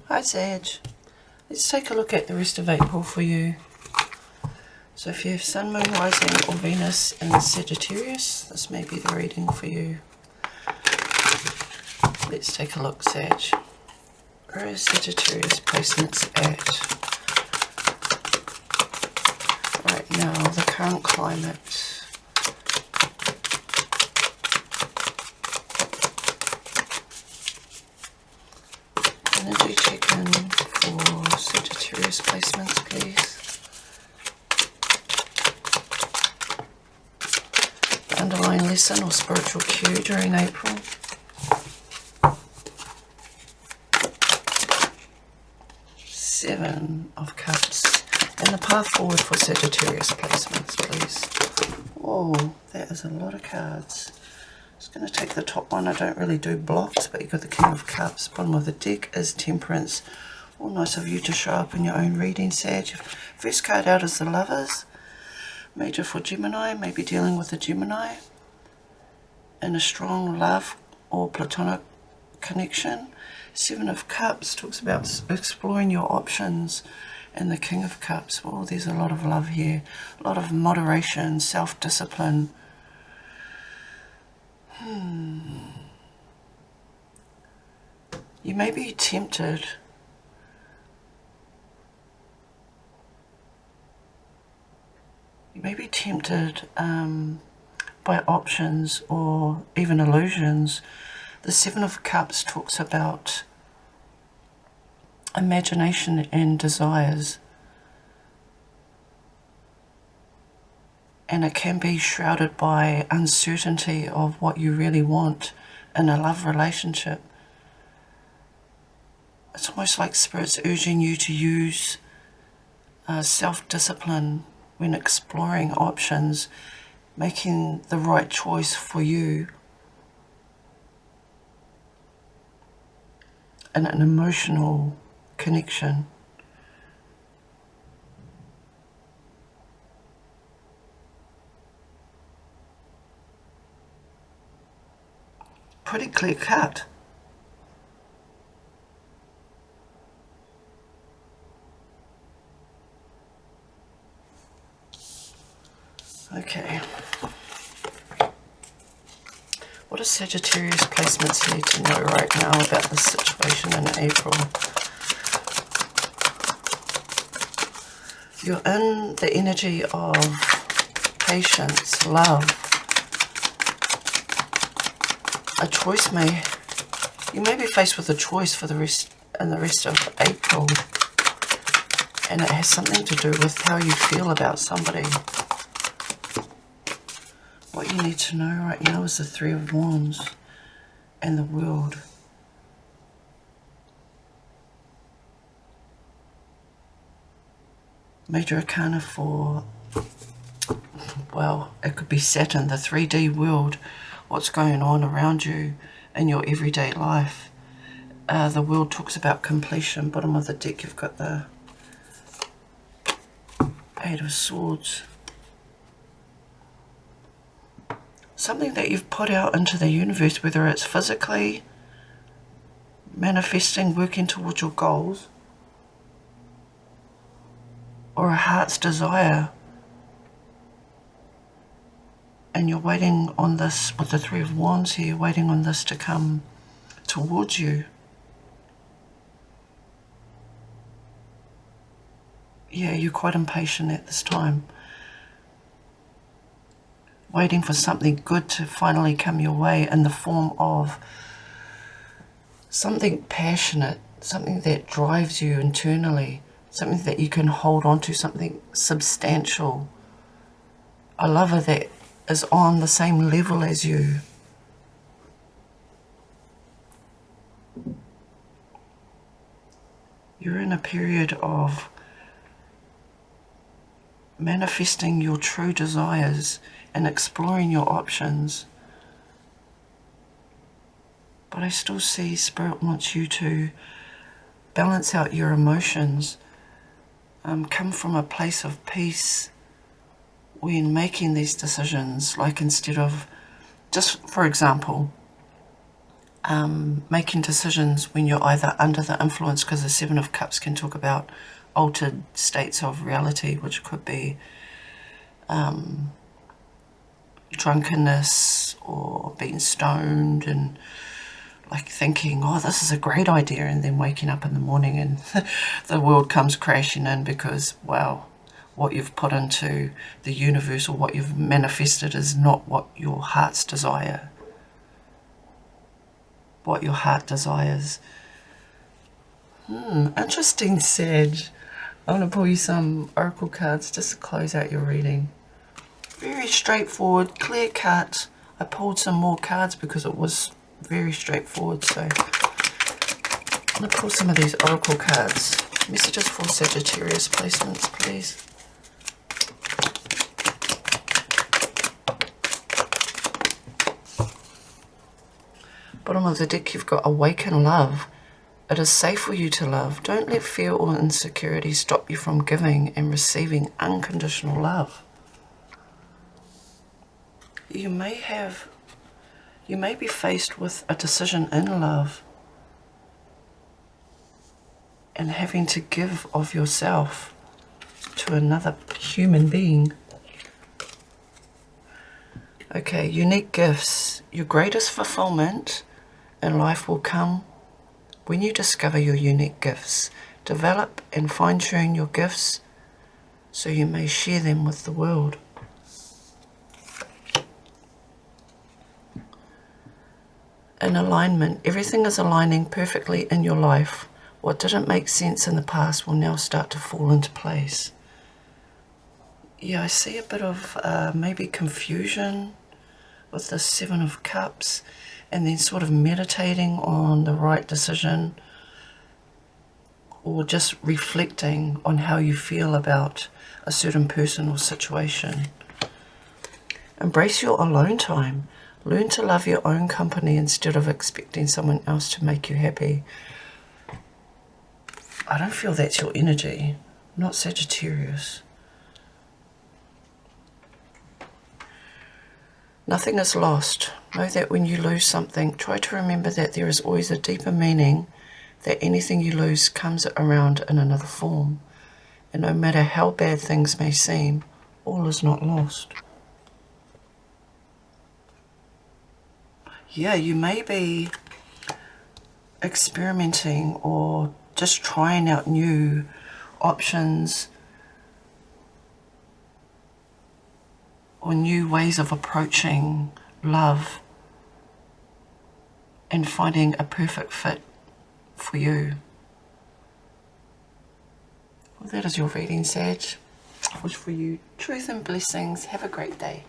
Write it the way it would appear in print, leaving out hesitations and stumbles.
Hi Sag. Let's take a look at the rest of April for you. So if you have Sun, Moon, Rising or Venus in Sagittarius, this may be the reading for you. Let's take a look, Sag. Where is Sagittarius placements at right now, the current climate? Energy check-in for Sagittarius placements, please. The underlying lesson or spiritual cue during April. Seven of Cups. And the path forward for Sagittarius placements, please. Whoa, that is a lot of cards. Just going to take the top one. I don't really do blocks, but you've got the King of Cups. Bottom of the deck is Temperance. All nice of you to show up in your own reading, Sag. First card out is the Lovers. Major for Gemini, maybe dealing with a Gemini in a strong love or platonic connection. Seven of Cups talks about exploring your options. And the King of Cups, well, there's a lot of love here. A lot of moderation, self-discipline. You may be tempted by options or even illusions. The Seven of Cups talks about imagination and desires, and it can be shrouded by uncertainty of what you really want in a love relationship. It's almost like Spirit's urging you to use self-discipline when exploring options, making the right choice for you in an emotional connection. Pretty clear cut. Okay. What does Sagittarius placements need to know right now about this situation in April? You're in the energy of patience, love. A choice you may be faced with a choice for the rest of April, and it has something to do with how you feel about somebody. What you need to know right now is the Three of Wands and the World. Major Arcana for, well, it could be Saturn, the 3D world, what's going on around you in your everyday life. The World talks about completion. Bottom of the deck, you've got the Eight of Swords. Something that you've put out into the universe, whether it's physically manifesting, working towards your goals, or a heart's desire, and you're waiting on this with the Three of Wands here, waiting on this to come towards you. Yeah, you're quite impatient at this time, waiting for something good to finally come your way in the form of something passionate, something that drives you internally, something that you can hold on to, something substantial. A lover that is on the same level as you. You're in a period of manifesting your true desires and exploring your options. But I still see Spirit wants you to balance out your emotions, come from a place of peace when making these decisions. Like, instead of, just for example, making decisions when you're either under the influence, because the Seven of Cups can talk about altered states of reality, which could be drunkenness or being stoned and like thinking, oh, this is a great idea, and then waking up in the morning and the world comes crashing in because, well, what you've put into the universe or what you've manifested is not what your heart's desire. What your heart desires. Interesting, Sag. I'm going to pull you some oracle cards just to close out your reading. Very straightforward, clear cut. I pulled some more cards because it was very straightforward, so I'm going to pull some of these oracle cards. Messages for Sagittarius placements, please. Bottom of the deck, you've got awaken love. It is safe for you to love. Don't let fear or insecurity stop you from giving and receiving unconditional love. You may be faced with a decision in love and having to give of yourself to another human being. Okay, unique gifts. Your greatest fulfillment in life will come when you discover your unique gifts. Develop and fine-tune your gifts so you may share them with the world. In alignment, everything is aligning perfectly in your life. What didn't make sense in the past will now start to fall into place. Yeah, I see a bit of maybe confusion with the Seven of Cups, and then sort of meditating on the right decision, or just reflecting on how you feel about a certain person or situation. Embrace your alone time. Learn to love your own company instead of expecting someone else to make you happy. I don't feel that's your energy, not Sagittarius. Nothing is lost. Know that when you lose something, try to remember that there is always a deeper meaning, that anything you lose comes around in another form. And no matter how bad things may seem, all is not lost. Yeah, you may be experimenting or just trying out new options or new ways of approaching love and finding a perfect fit for you. Well, that is your reading, Sag. I wish for you truth and blessings. Have a great day.